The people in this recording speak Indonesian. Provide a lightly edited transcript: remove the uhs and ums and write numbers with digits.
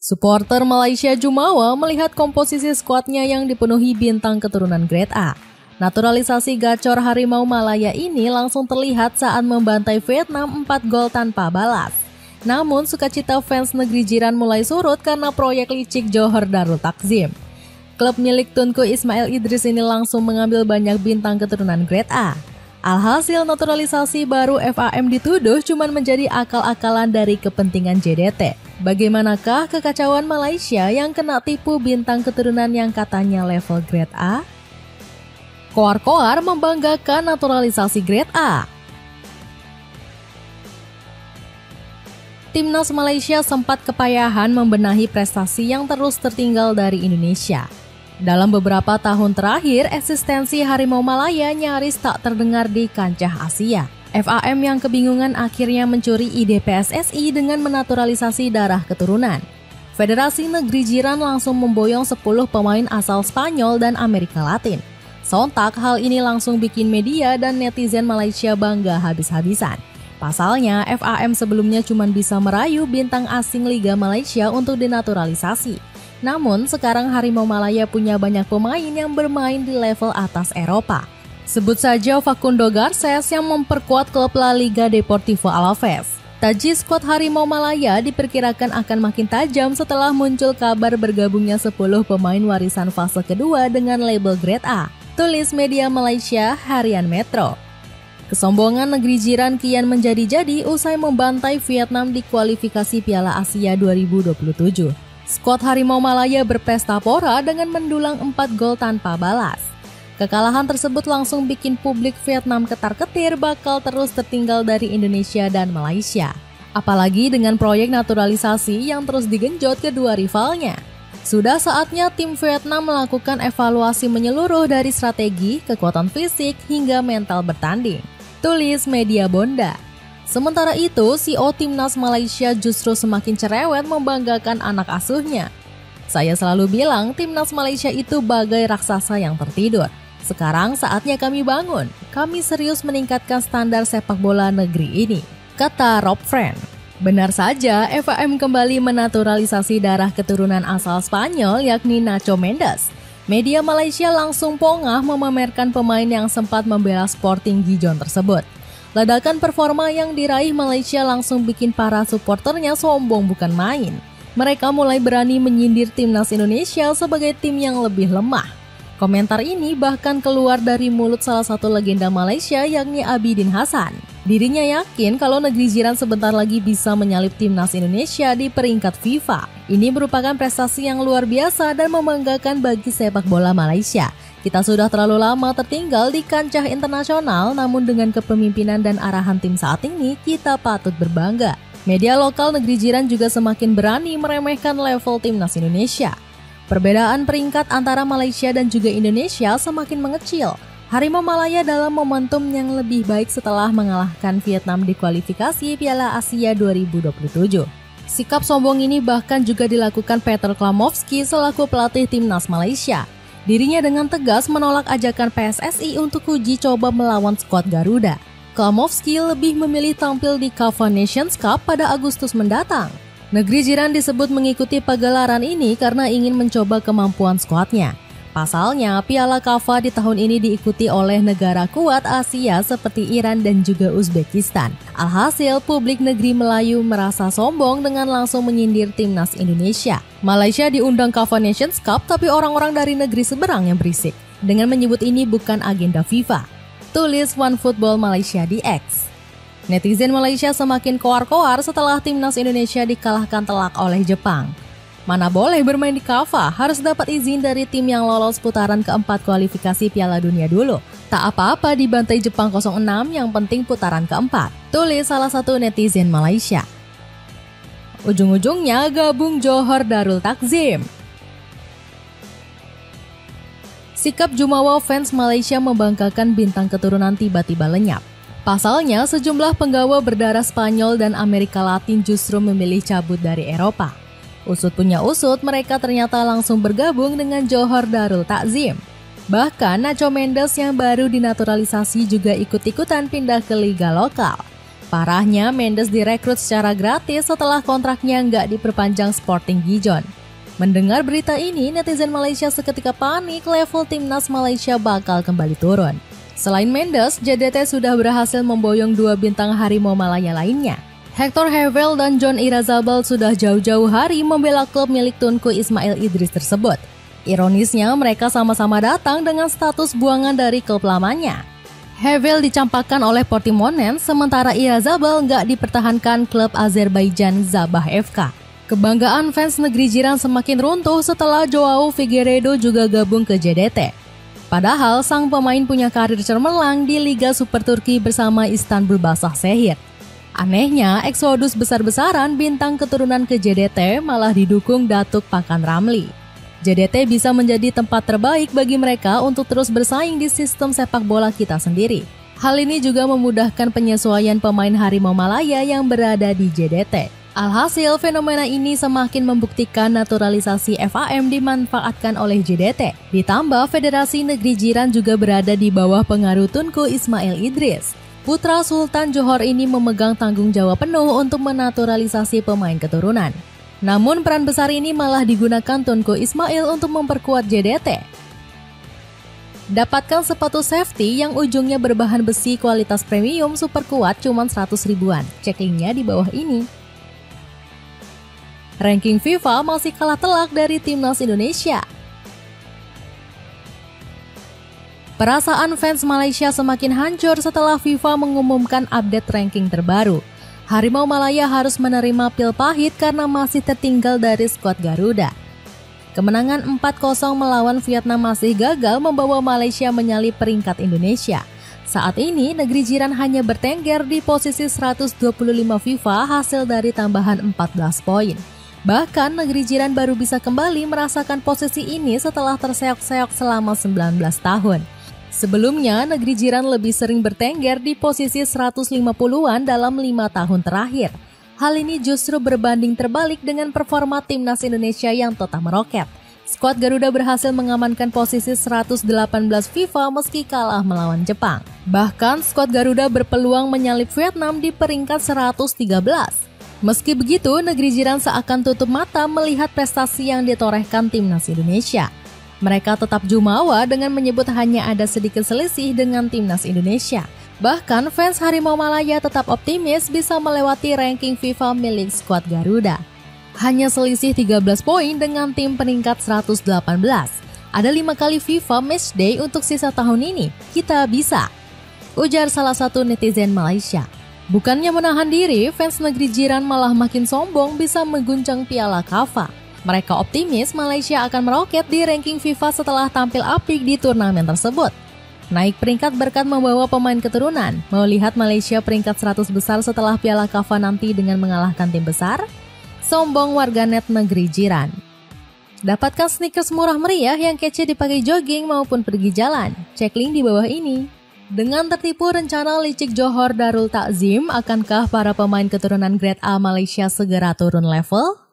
Supporter Malaysia Jumawa melihat komposisi skuadnya yang dipenuhi bintang keturunan Grade A. Naturalisasi gacor Harimau Malaya ini langsung terlihat saat membantai Vietnam 4 gol tanpa balas. Namun sukacita fans negeri jiran mulai surut karena proyek licik Johor Darul Takzim. Klub milik Tunku Ismail Idris ini langsung mengambil banyak bintang keturunan Grade A. Alhasil naturalisasi baru FAM dituduh cuma menjadi akal-akalan dari kepentingan JDT. Bagaimanakah kekacauan Malaysia yang kena tipu bintang keturunan yang katanya level Grade A? Koar-koar membanggakan naturalisasi Grade A. Timnas Malaysia sempat kepayahan membenahi prestasi yang terus tertinggal dari Indonesia. Dalam beberapa tahun terakhir, eksistensi Harimau Malaya nyaris tak terdengar di kancah Asia. FAM yang kebingungan akhirnya mencuri ide PSSI dengan menaturalisasi darah keturunan. Federasi negeri jiran langsung memboyong 10 pemain asal Spanyol dan Amerika Latin. Sontak hal ini langsung bikin media dan netizen Malaysia bangga habis-habisan. Pasalnya, FAM sebelumnya cuma bisa merayu bintang asing Liga Malaysia untuk dinaturalisasi. Namun, sekarang Harimau Malaya punya banyak pemain yang bermain di level atas Eropa. Sebut saja Facundo Garces yang memperkuat klub La Liga Deportivo Alaves. Taji skuad Harimau Malaya diperkirakan akan makin tajam setelah muncul kabar bergabungnya 10 pemain warisan fase kedua dengan label Grade A. Tulis media Malaysia Harian Metro. Kesombongan negeri jiran kian menjadi-jadi usai membantai Vietnam di kualifikasi Piala Asia 2027. Skuad Harimau Malaya berpesta pora dengan mendulang 4 gol tanpa balas. Kekalahan tersebut langsung bikin publik Vietnam ketar-ketir bakal terus tertinggal dari Indonesia dan Malaysia. Apalagi dengan proyek naturalisasi yang terus digenjot kedua rivalnya. Sudah saatnya tim Vietnam melakukan evaluasi menyeluruh dari strategi, kekuatan fisik, hingga mental bertanding. Tulis media Bonda. Sementara itu, CEO Timnas Malaysia justru semakin cerewet membanggakan anak asuhnya. Saya selalu bilang Timnas Malaysia itu bagai raksasa yang tertidur. Sekarang saatnya kami bangun. Kami serius meningkatkan standar sepak bola negeri ini, kata Rob Friend. Benar saja, FAM kembali menaturalisasi darah keturunan asal Spanyol yakni Nacho Mendes. Media Malaysia langsung pongah memamerkan pemain yang sempat membela Sporting Gijon tersebut. Ledakan performa yang diraih Malaysia langsung bikin para supporternya sombong bukan main. Mereka mulai berani menyindir Timnas Indonesia sebagai tim yang lebih lemah. Komentar ini bahkan keluar dari mulut salah satu legenda Malaysia yakni Abidin Hasan. Dirinya yakin kalau negeri jiran sebentar lagi bisa menyalip Timnas Indonesia di peringkat FIFA. Ini merupakan prestasi yang luar biasa dan membanggakan bagi sepak bola Malaysia. Kita sudah terlalu lama tertinggal di kancah internasional, namun dengan kepemimpinan dan arahan tim saat ini, kita patut berbangga. Media lokal negeri jiran juga semakin berani meremehkan level Timnas Indonesia. Perbedaan peringkat antara Malaysia dan juga Indonesia semakin mengecil. Harimau Malaya dalam momentum yang lebih baik setelah mengalahkan Vietnam di kualifikasi Piala Asia 2027. Sikap sombong ini bahkan juga dilakukan Peter Klamovski selaku pelatih Timnas Malaysia. Dirinya dengan tegas menolak ajakan PSSI untuk uji coba melawan skuad Garuda. Klamovski lebih memilih tampil di CAF Nations Cup pada Agustus mendatang. Negeri jiran disebut mengikuti pagelaran ini karena ingin mencoba kemampuan skuadnya. Pasalnya, Piala CAF di tahun ini diikuti oleh negara kuat Asia seperti Iran dan juga Uzbekistan. Alhasil, publik negeri Melayu merasa sombong dengan langsung menyindir Timnas Indonesia. Malaysia diundang CAF Nations Cup tapi orang-orang dari negeri seberang yang berisik. Dengan menyebut ini bukan agenda FIFA. Tulis OneFootball Malaysia di X. Netizen Malaysia semakin koar-koar setelah Timnas Indonesia dikalahkan telak oleh Jepang. Mana boleh bermain di CAF, harus dapat izin dari tim yang lolos putaran keempat kualifikasi Piala Dunia dulu. Tak apa-apa dibantai Jepang 0-6, yang penting putaran keempat. Tulis salah satu netizen Malaysia. Ujung-ujungnya gabung Johor Darul Takzim. Sikap Jumawa fans Malaysia membanggakan bintang keturunan tiba-tiba lenyap. Pasalnya, sejumlah penggawa berdarah Spanyol dan Amerika Latin justru memilih cabut dari Eropa. Usut punya usut, mereka ternyata langsung bergabung dengan Johor Darul Takzim. Bahkan Nacho Mendes yang baru dinaturalisasi juga ikut-ikutan pindah ke liga lokal. Parahnya, Mendes direkrut secara gratis setelah kontraknya nggak diperpanjang Sporting Gijon. Mendengar berita ini, netizen Malaysia seketika panik level timnas Malaysia bakal kembali turun. Selain Mendes, JDT sudah berhasil memboyong 2 bintang Harimau Malaya lainnya. Hector Hevel dan John Irazabal sudah jauh-jauh hari membela klub milik Tunku Ismail Idris tersebut. Ironisnya, mereka sama-sama datang dengan status buangan dari klub lamanya. Hevel dicampakkan oleh Portimonense, sementara Irazabal nggak dipertahankan klub Azerbaijan Zabah FK. Kebanggaan fans negeri jiran semakin runtuh setelah Joao Figueiredo juga gabung ke JDT. Padahal sang pemain punya karir cemerlang di Liga Super Turki bersama Istanbul Basaksehir. Anehnya, eksodus besar-besaran bintang keturunan ke JDT malah didukung Datuk Pakan Ramli. JDT bisa menjadi tempat terbaik bagi mereka untuk terus bersaing di sistem sepak bola kita sendiri. Hal ini juga memudahkan penyesuaian pemain Harimau Malaya yang berada di JDT. Alhasil, fenomena ini semakin membuktikan naturalisasi FAM dimanfaatkan oleh JDT. Ditambah, Federasi Negeri Jiran juga berada di bawah pengaruh Tunku Ismail Idris. Putra Sultan Johor ini memegang tanggung jawab penuh untuk menaturalisasi pemain keturunan. Namun peran besar ini malah digunakan Tunku Ismail untuk memperkuat JDT. Dapatkan sepatu safety yang ujungnya berbahan besi kualitas premium super kuat cuma 100 ribuan. Cek linknya di bawah ini. Ranking FIFA masih kalah telak dari timnas Indonesia. Perasaan fans Malaysia semakin hancur setelah FIFA mengumumkan update ranking terbaru. Harimau Malaya harus menerima pil pahit karena masih tertinggal dari skuad Garuda. Kemenangan 4-0 melawan Vietnam masih gagal membawa Malaysia menyalip peringkat Indonesia. Saat ini, negeri jiran hanya bertengger di posisi 125 FIFA hasil dari tambahan 14 poin. Bahkan, negeri jiran baru bisa kembali merasakan posisi ini setelah terseok-seok selama 19 tahun. Sebelumnya, negeri jiran lebih sering bertengger di posisi 150-an dalam 5 tahun terakhir. Hal ini justru berbanding terbalik dengan performa timnas Indonesia yang tetap meroket. Skuad Garuda berhasil mengamankan posisi 118 FIFA meski kalah melawan Jepang. Bahkan, skuad Garuda berpeluang menyalip Vietnam di peringkat 113. Meski begitu, negeri jiran seakan tutup mata melihat prestasi yang ditorehkan timnas Indonesia. Mereka tetap jumawa dengan menyebut hanya ada sedikit selisih dengan timnas Indonesia. Bahkan fans Harimau Malaya tetap optimis bisa melewati ranking FIFA milik skuad Garuda. Hanya selisih 13 poin dengan tim peringkat 118. Ada 5 kali FIFA Matchday untuk sisa tahun ini. Kita bisa, ujar salah satu netizen Malaysia. Bukannya menahan diri, fans negeri jiran malah makin sombong bisa mengguncang Piala KAFA. Mereka optimis Malaysia akan meroket di ranking FIFA setelah tampil apik di turnamen tersebut. Naik peringkat berkat membawa pemain keturunan. Mau lihat Malaysia peringkat 100 besar setelah Piala KAFA nanti dengan mengalahkan tim besar? Sombong warganet negeri jiran. Dapatkan sneakers murah meriah yang kece dipakai jogging maupun pergi jalan. Cek link di bawah ini. Dengan tertipu rencana licik Johor Darul Takzim, akankah para pemain keturunan Grade A Malaysia segera turun level?